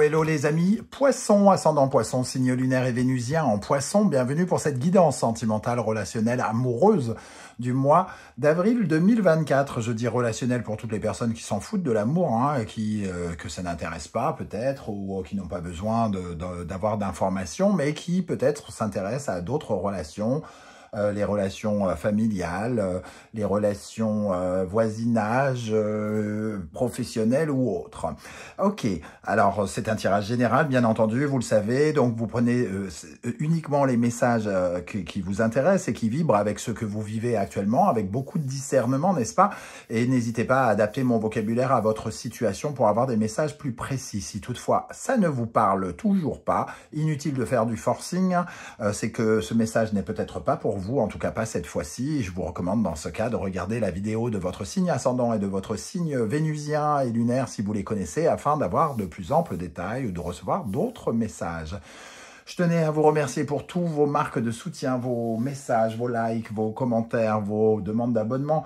hello les amis, Poisson, ascendant Poisson, signe lunaire et vénusien en Poisson, bienvenue pour cette guidance sentimentale, relationnelle, amoureuse du mois d'avril 2024. Je dis relationnel pour toutes les personnes qui s'en foutent de l'amour, hein, que ça n'intéresse pas peut-être, ou qui n'ont pas besoin d'avoir d'informations, mais qui peut-être s'intéressent à d'autres relations, les relations familiales, les relations voisinage, professionnelles ou autres. Ok, alors c'est un tirage général, bien entendu, vous le savez, donc vous prenez uniquement les messages qui vous intéressent et qui vibrent avec ce que vous vivez actuellement, avec beaucoup de discernement, n'est-ce pas? Et n'hésitez pas à adapter mon vocabulaire à votre situation pour avoir des messages plus précis. Si toutefois ça ne vous parle toujours pas, inutile de faire du forcing, c'est que ce message n'est peut-être pas pour vous, en tout cas pas cette fois-ci. Je vous recommande dans ce cas de regarder la vidéo de votre signe ascendant et de votre signe vénusien et lunaire si vous les connaissez, afin d'avoir de plus amples détails ou de recevoir d'autres messages. Je tenais à vous remercier pour tous vos marques de soutien, vos messages, vos likes, vos commentaires, vos demandes d'abonnement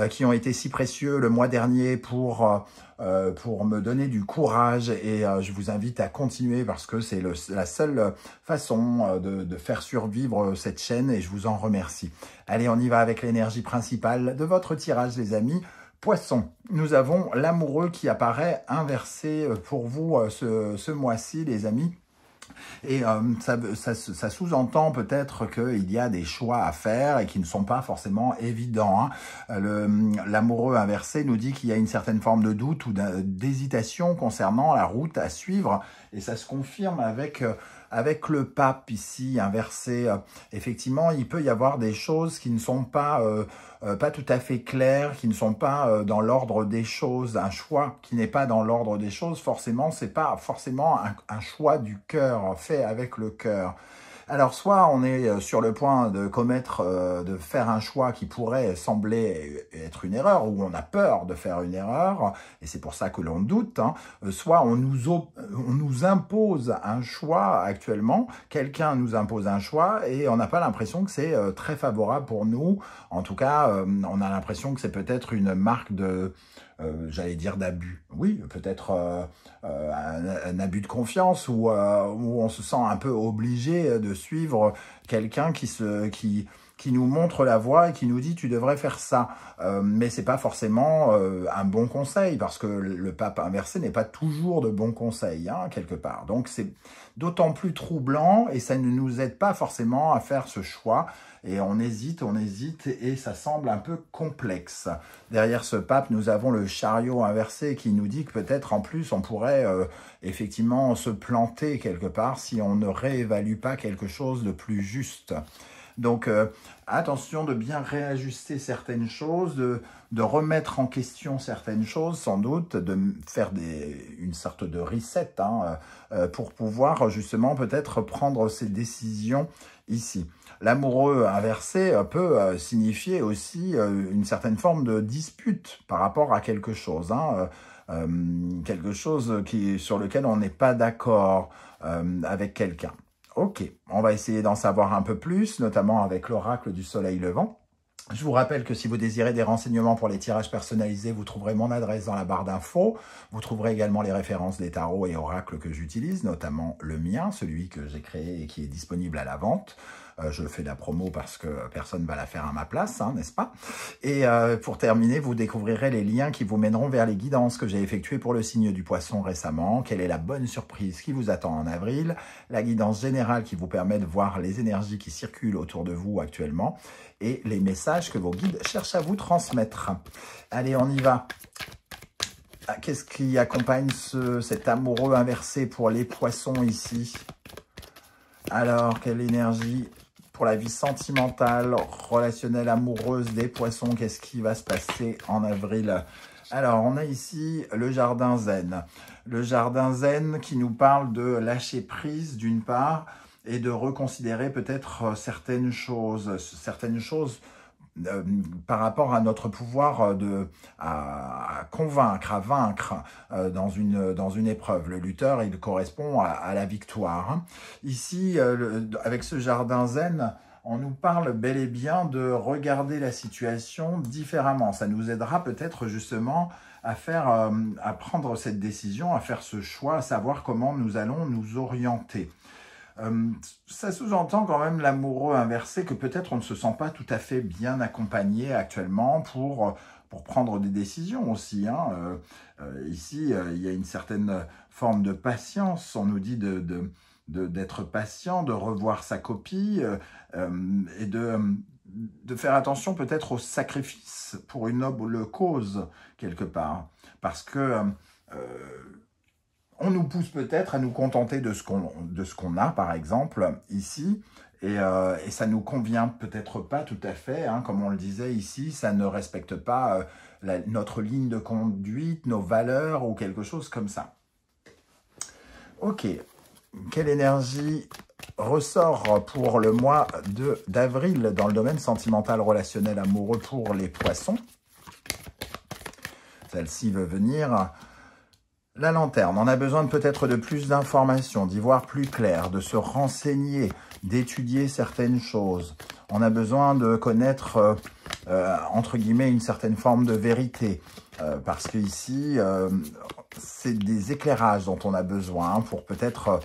qui ont été si précieux le mois dernier pour me donner du courage, et je vous invite à continuer parce que c'est la seule façon de faire survivre cette chaîne, et je vous en remercie. Allez, on y va avec l'énergie principale de votre tirage, les amis. Poisson, nous avons l'amoureux qui apparaît inversé pour vous ce mois-ci, les amis. Et ça sous-entend peut-être qu'il y a des choix à faire et qui ne sont pas forcément évidents, hein. L'amoureux inversé nous dit qu'il y a une certaine forme de doute ou d'hésitation concernant la route à suivre, et ça se confirme avec le pape ici inversé. Effectivement, il peut y avoir des choses qui ne sont pas tout à fait claires, qui ne sont pas dans l'ordre des choses. Un choix qui n'est pas dans l'ordre des choses, forcément, c'est pas forcément un choix du cœur, fait avec le cœur. Alors, soit on est sur le point de de faire un choix qui pourrait sembler être une erreur, ou on a peur de faire une erreur, et c'est pour ça que l'on doute, hein. Soit on nous impose un choix actuellement, quelqu'un nous impose un choix, et on n'a pas l'impression que c'est très favorable pour nous. En tout cas, on a l'impression que c'est peut-être une marque de... j'allais dire d'abus. Oui, peut-être un abus de confiance, où on se sent un peu obligé de suivre quelqu'un qui nous montre la voie et qui nous dit « tu devrais faire ça ». Mais c'est pas forcément un bon conseil, parce que le pape inversé n'est pas toujours de bons conseils, hein, quelque part. Donc c'est d'autant plus troublant, et ça ne nous aide pas forcément à faire ce choix. Et on hésite, et ça semble un peu complexe. Derrière ce pape, nous avons le chariot inversé qui nous dit que peut-être en plus on pourrait effectivement se planter quelque part si on ne réévalue pas quelque chose de plus juste. Donc attention de bien réajuster certaines choses, de remettre en question certaines choses, sans doute, de faire une sorte de reset, hein, pour pouvoir justement peut-être prendre ces décisions ici. L'amoureux inversé peut signifier aussi une certaine forme de dispute par rapport à quelque chose, hein, quelque chose sur lequel on n'est pas d'accord avec quelqu'un. Ok, on va essayer d'en savoir un peu plus, notamment avec l'oracle du soleil levant. Je vous rappelle que si vous désirez des renseignements pour les tirages personnalisés, vous trouverez mon adresse dans la barre d'infos. Vous trouverez également les références des tarots et oracles que j'utilise, notamment le mien, celui que j'ai créé et qui est disponible à la vente. Je fais de la promo parce que personne ne va la faire à ma place, hein, n'est-ce pas? Et pour terminer, vous découvrirez les liens qui vous mèneront vers les guidances que j'ai effectuées pour le signe du Poisson récemment. Quelle est la bonne surprise qui vous attend en avril? La guidance générale qui vous permet de voir les énergies qui circulent autour de vous actuellement, et les messages que vos guides cherchent à vous transmettre. Allez, on y va. Qu'est-ce qui accompagne cet amoureux inversé pour les Poissons ici? Alors, quelle énergie pour la vie sentimentale, relationnelle, amoureuse des Poissons? Qu'est-ce qui va se passer en avril? Alors, on a ici le jardin zen. Le jardin zen qui nous parle de lâcher prise d'une part, et de reconsidérer peut-être certaines choses par rapport à notre pouvoir à convaincre, à vaincre dans une épreuve. Le lutteur, il correspond à la victoire. Ici, avec ce jardin zen, on nous parle bel et bien de regarder la situation différemment. Ça nous aidera peut-être justement à prendre cette décision, à faire ce choix, à savoir comment nous allons nous orienter. Ça sous-entend quand même l'amoureux inversé que peut-être on ne se sent pas tout à fait bien accompagné actuellement pour prendre des décisions aussi. Ici, il y a une certaine forme de patience. On nous dit d'être patient, de revoir sa copie et de faire attention peut-être au sacrifice pour une noble cause quelque part. Parce que on nous pousse peut-être à nous contenter de ce qu'on a, par exemple, ici, et ça ne nous convient peut-être pas tout à fait, comme on le disait ici, ça ne respecte pas notre ligne de conduite, nos valeurs ou quelque chose comme ça. Ok, quelle énergie ressort pour le mois d'avril dans le domaine sentimental, relationnel, amoureux pour les poissons? Celle-ci veut venir... La lanterne, on a besoin peut-être de plus d'informations, d'y voir plus clair, de se renseigner, d'étudier certaines choses. On a besoin de connaître, entre guillemets, une certaine forme de vérité. Parce que ici, c'est des éclairages dont on a besoin pour peut-être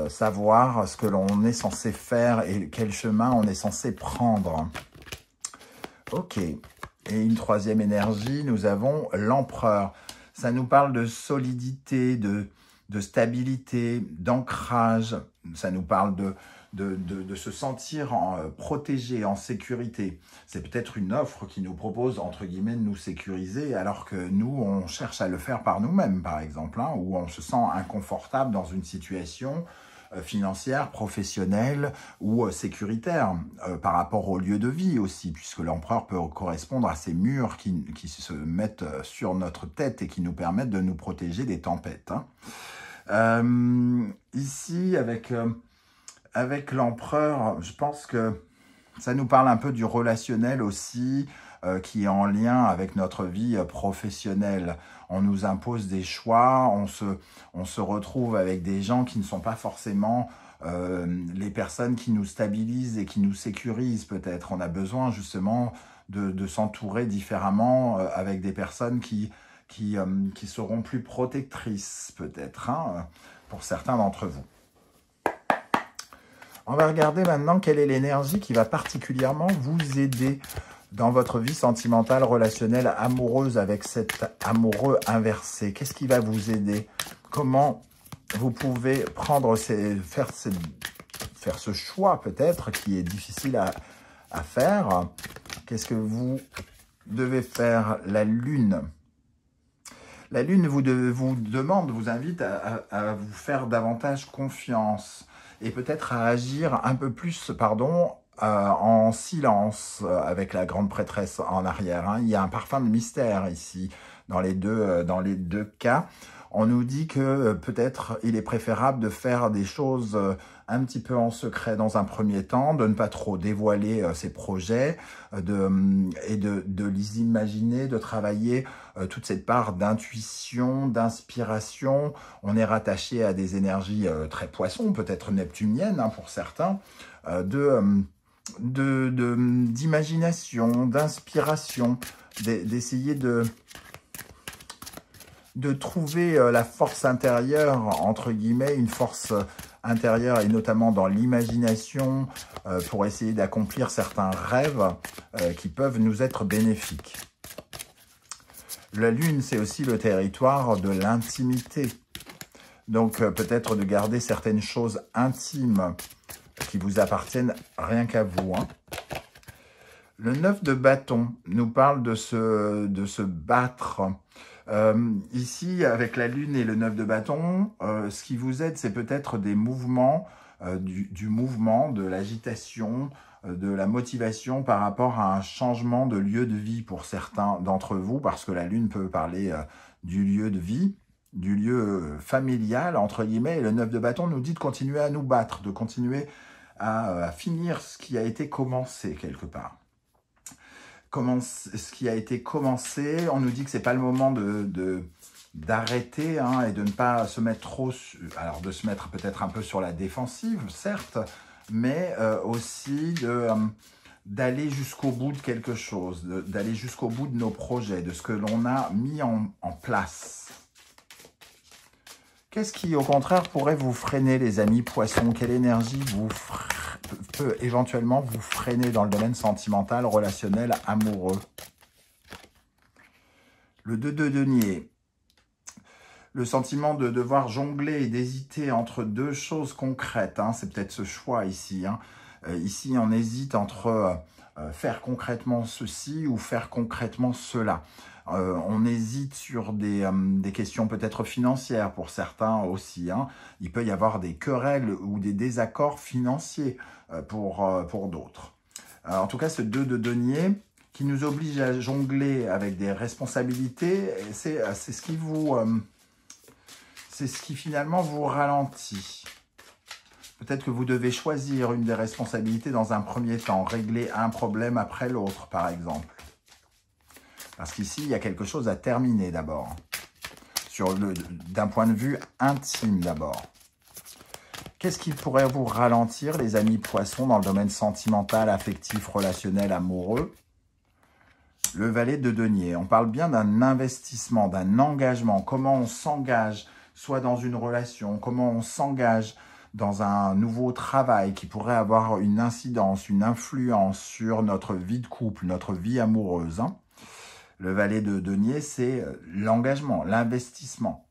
savoir ce que l'on est censé faire et quel chemin on est censé prendre. Ok. Et une troisième énergie, nous avons l'empereur. Ça nous parle de solidité, de stabilité, d'ancrage. Ça nous parle de se sentir protégé, en sécurité. C'est peut-être une offre qui nous propose, entre guillemets, de nous sécuriser, alors que nous, on cherche à le faire par nous-mêmes, par exemple, où on se sent inconfortable dans une situation financière, professionnelle ou sécuritaire par rapport au lieu de vie aussi, puisque l'empereur peut correspondre à ces murs qui se mettent sur notre tête et qui nous permettent de nous protéger des tempêtes. Ici, avec l'empereur, je pense que ça nous parle un peu du relationnel aussi, qui est en lien avec notre vie professionnelle. On nous impose des choix, on se retrouve avec des gens qui ne sont pas forcément les personnes qui nous stabilisent et qui nous sécurisent peut-être. On a besoin justement de s'entourer différemment avec des personnes qui seront plus protectrices peut-être, pour certains d'entre vous. On va regarder maintenant quelle est l'énergie qui va particulièrement vous aider dans votre vie sentimentale, relationnelle, amoureuse avec cet amoureux inversé. Qu'est-ce qui va vous aider? Comment vous pouvez faire ce choix peut-être qui est difficile à faire? Qu'est-ce que vous devez faire? La Lune. La Lune vous invite à vous faire davantage confiance et peut-être à agir un peu plus, en silence avec la grande prêtresse en arrière. Il y a un parfum de mystère ici dans les deux cas. On nous dit que peut-être il est préférable de faire des choses un petit peu en secret dans un premier temps, de ne pas trop dévoiler ses projets et de les imaginer, de travailler toute cette part d'intuition, d'inspiration. On est rattaché à des énergies très poissons, peut-être neptuniennes pour certains, d'imagination, d'inspiration, d'essayer de trouver la force intérieure, entre guillemets, une force intérieure et notamment dans l'imagination pour essayer d'accomplir certains rêves qui peuvent nous être bénéfiques. La Lune, c'est aussi le territoire de l'intimité. Donc peut-être de garder certaines choses intimes qui vous appartiennent rien qu'à vous. Le 9 de bâton nous parle de se battre. Ici, avec la Lune et le 9 de bâton, ce qui vous aide, c'est peut-être des mouvements, du mouvement, de l'agitation, de la motivation par rapport à un changement de lieu de vie pour certains d'entre vous, parce que la Lune peut parler du lieu de vie, du lieu familial, entre guillemets, et le 9 de bâton nous dit de continuer à nous battre, de continuer à finir ce qui a été commencé quelque part. Ce qui a été commencé, on nous dit que c'est pas le moment d'arrêter et de ne pas se mettre de se mettre peut-être un peu sur la défensive, certes, mais aussi d'aller jusqu'au bout de quelque chose, d'aller jusqu'au bout de nos projets, de ce que l'on a mis en place. Qu'est-ce qui, au contraire, pourrait vous freiner, les amis poissons? Quelle énergie peut éventuellement vous freiner dans le domaine sentimental, relationnel, amoureux? Le 2 de denier. Le sentiment de devoir jongler et d'hésiter entre deux choses concrètes. Hein, c'est peut-être ce choix ici. Hein. Ici, on hésite entre faire concrètement ceci ou faire concrètement cela. On hésite sur des questions peut-être financières pour certains aussi. Hein. Il peut y avoir des querelles ou des désaccords financiers pour d'autres. En tout cas, ce 2 de denier qui nous oblige à jongler avec des responsabilités, c'est ce qui vous... c'est ce qui finalement vous ralentit. Peut-être que vous devez choisir une des responsabilités dans un premier temps, régler un problème après l'autre, par exemple. Parce qu'ici, il y a quelque chose à terminer d'abord, d'un point de vue intime d'abord. Qu'est-ce qui pourrait vous ralentir, les amis poissons, dans le domaine sentimental, affectif, relationnel, amoureux? Le valet de denier. On parle bien d'un investissement, d'un engagement. Comment on s'engage, soit dans une relation, comment on s'engage dans un nouveau travail qui pourrait avoir une incidence, une influence sur notre vie de couple, notre vie amoureuse. Hein. Le valet de denier, c'est l'engagement, l'investissement.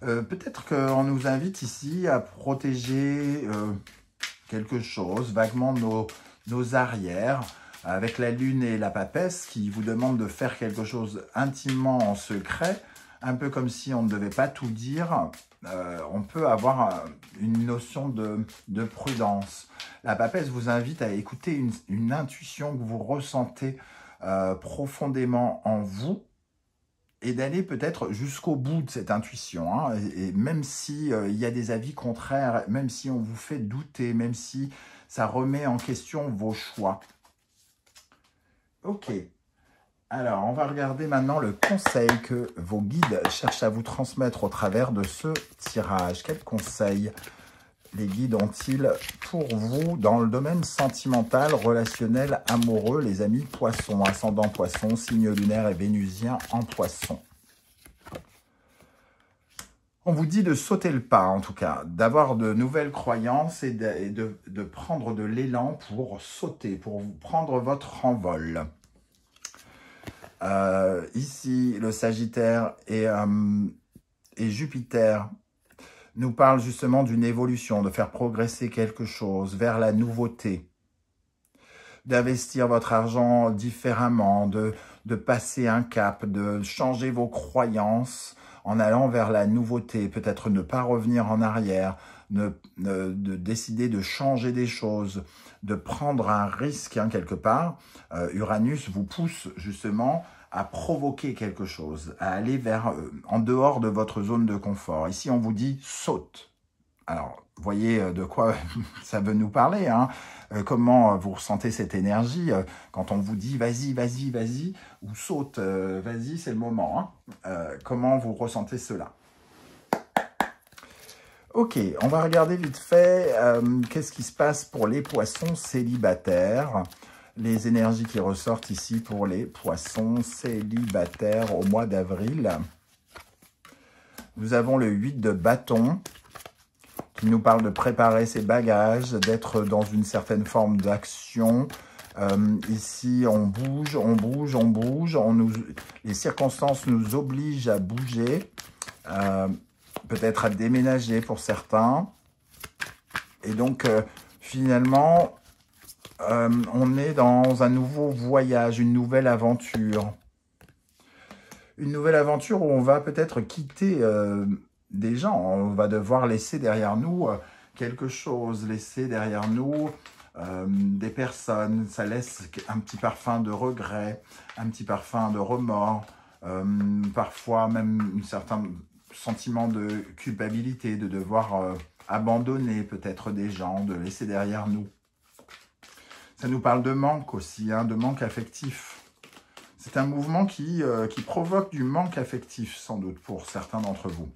Peut-être qu'on nous invite ici à protéger quelque chose, vaguement nos arrières, avec la lune et la papesse qui vous demandent de faire quelque chose intimement en secret, un peu comme si on ne devait pas tout dire. On peut avoir une notion de prudence. La papesse vous invite à écouter une intuition que vous ressentez profondément en vous et d'aller peut-être jusqu'au bout de cette intuition. Hein, et même si il y a des avis contraires, même si on vous fait douter, même si ça remet en question vos choix. Ok. Alors, on va regarder maintenant le conseil que vos guides cherchent à vous transmettre au travers de ce tirage. Quels conseils les guides ont-ils pour vous dans le domaine sentimental, relationnel, amoureux, les amis poissons, ascendant poissons, signe lunaire et vénusien en poissons? On vous dit de sauter le pas, en tout cas, d'avoir de nouvelles croyances et de prendre de l'élan pour sauter, pour prendre votre envol. Ici, le Sagittaire et Jupiter nous parlent justement d'une évolution, de faire progresser quelque chose vers la nouveauté, d'investir votre argent différemment, de passer un cap, de changer vos croyances en allant vers la nouveauté, peut-être ne pas revenir en arrière, de décider de changer des choses, de prendre un risque hein, quelque part. Uranus vous pousse justement à provoquer quelque chose, à aller vers en dehors de votre zone de confort. Ici, on vous dit saute. Alors, voyez de quoi ça veut nous parler. Hein. Comment vous ressentez cette énergie quand on vous dit vas-y, vas-y, vas-y, ou saute, vas-y, c'est le moment. Hein. Comment vous ressentez cela? Ok, on va regarder vite fait qu'est-ce qui se passe pour les poissons célibataires. Les énergies qui ressortent ici pour les poissons célibataires au mois d'avril. Nous avons le 8 de bâton qui nous parle de préparer ses bagages, d'être dans une certaine forme d'action. Ici, on bouge, on bouge, on bouge. Les circonstances nous obligent à bouger, peut-être à déménager pour certains. Et donc, finalement, on est dans un nouveau voyage, une nouvelle aventure. Une nouvelle aventure où on va peut-être quitter des gens. On va devoir laisser derrière nous quelque chose, laisser derrière nous des personnes. Ça laisse un petit parfum de regret, un petit parfum de remords, parfois même un certain sentiment de culpabilité, de devoir abandonner peut-être des gens, de laisser derrière nous. Ça nous parle de manque aussi, hein, de manque affectif. C'est un mouvement qui provoque du manque affectif, sans doute, pour certains d'entre vous.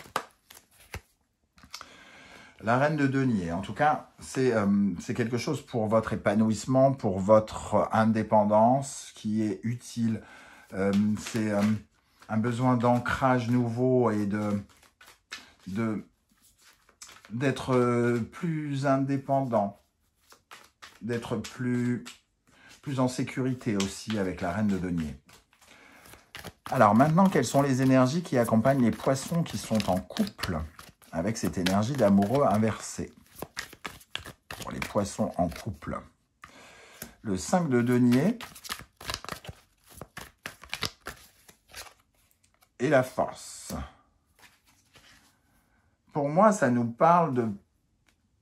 La reine de denier, en tout cas, c'est quelque chose pour votre épanouissement, pour votre indépendance qui est utile. C'est un besoin d'ancrage nouveau et d'être plus indépendant, d'être plus en sécurité aussi avec la reine de denier. Alors maintenant, quelles sont les énergies qui accompagnent les poissons qui sont en couple avec cette énergie d'amoureux inversé? Pour les poissons en couple. Le 5 de denier et la force. Pour moi, ça nous parle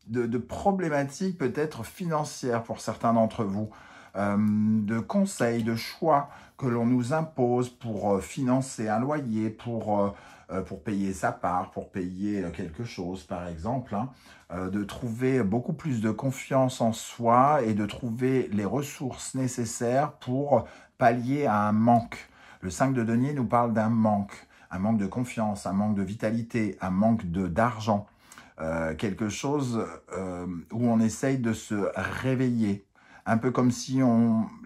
de problématiques peut-être financières pour certains d'entre vous, de conseils, de choix que l'on nous impose pour financer un loyer, pour payer sa part, pour payer quelque chose par exemple, hein, de trouver beaucoup plus de confiance en soi et de trouver les ressources nécessaires pour pallier à un manque. Le 5 de denier nous parle d'un manque de confiance, un manque de vitalité, un manque d'argent. Quelque chose où on essaye de se réveiller. Un peu comme si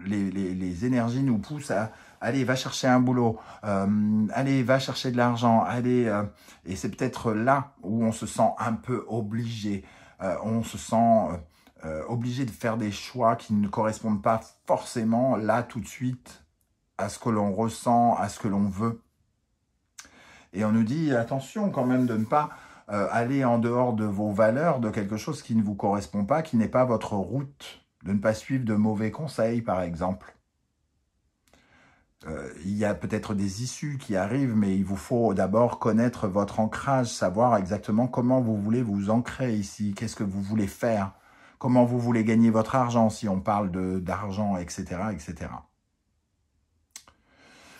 les énergies nous poussent à « allez, va chercher un boulot, allez, va chercher de l'argent, allez ». Et c'est peut-être là où on se sent un peu obligé. On se sent obligé de faire des choix qui ne correspondent pas forcément là tout de suite à ce que l'on ressent, à ce que l'on veut. Et on nous dit attention quand même de ne pas aller en dehors de vos valeurs, de quelque chose qui ne vous correspond pas, qui n'est pas votre route, de ne pas suivre de mauvais conseils, par exemple. Il y a peut-être des issues qui arrivent, mais il vous faut d'abord connaître votre ancrage, savoir exactement comment vous voulez vous ancrer ici, qu'est-ce que vous voulez faire, comment vous voulez gagner votre argent, si on parle d'argent, etc., etc.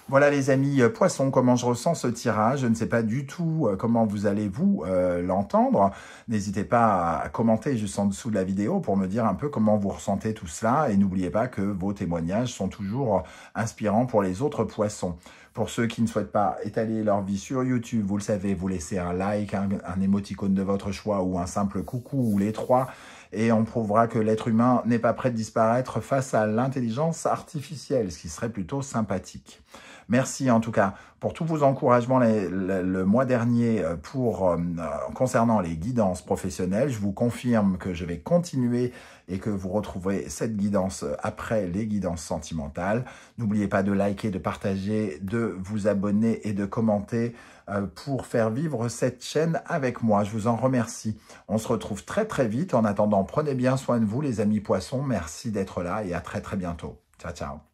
Voilà les amis poissons, comment je ressens ce tirage. Je ne sais pas du tout comment vous allez vous l'entendre. N'hésitez pas à commenter juste en dessous de la vidéo pour me dire un peu comment vous ressentez tout cela. Et n'oubliez pas que vos témoignages sont toujours inspirants pour les autres poissons. Pour ceux qui ne souhaitent pas étaler leur vie sur YouTube, vous le savez, vous laissez un like, un émoticône de votre choix ou un simple coucou ou les trois. Et on prouvera que l'être humain n'est pas prêt de disparaître face à l'intelligence artificielle, ce qui serait plutôt sympathique. Merci en tout cas pour tous vos encouragements le mois dernier concernant les guidances professionnelles. Je vous confirme que je vais continuer et que vous retrouverez cette guidance après les guidances sentimentales. N'oubliez pas de liker, de partager, de vous abonner et de commenter pour faire vivre cette chaîne avec moi. Je vous en remercie. On se retrouve très très vite. En attendant, prenez bien soin de vous les amis poissons. Merci d'être là et à très très bientôt. Ciao, ciao.